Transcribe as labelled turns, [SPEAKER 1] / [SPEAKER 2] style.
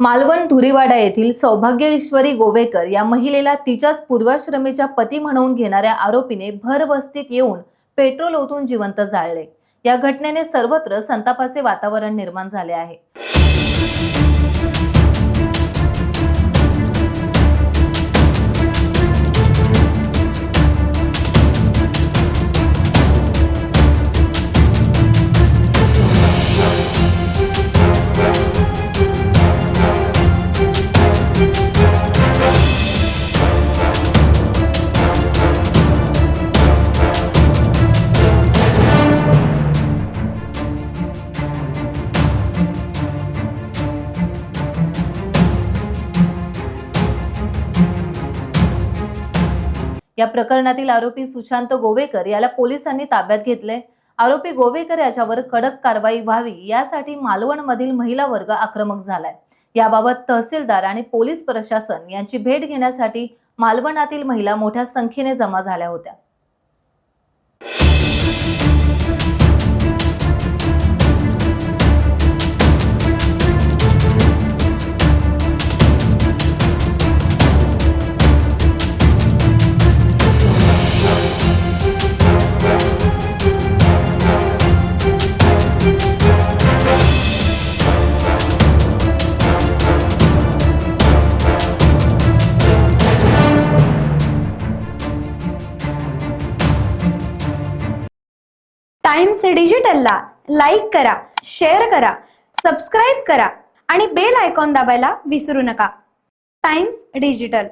[SPEAKER 1] मालवण धुरीवाडा येथील सौभाग्यश्वरी गोवेकर या महिलेला तिच्याच पूर्वाश्रमीच्या पती म्हणवून घेणाऱ्या आरोपीने भर वस्तीत येऊन पेट्रोल ओतून जिवंत जाळले। या घटनेने सर्वत्र संतापाचे वातावरण निर्माण झाले आहे। या प्रकरणातील आरोपी सुशांत गोवेकर याला पोलिसांनी ताब्यात घेतले। आरोपी गोवेकर याच्यावर कडक कारवाई व्हावी यासाठी मालवणमधील महिला वर्ग आक्रमक झालाय। याबाबत तहसीलदार आणि पोलीस प्रशासन यांची भेट घेण्यासाठी मालवणातील महिला मोठ्या संख्येने जमा झाल्या होत्या।
[SPEAKER 2] टाइम्स डिजिटलला लाईक करा, शेअर करा, सबस्क्राइब करा आणि बेल आयकॉन दाबायला विसरू नका। Times digital.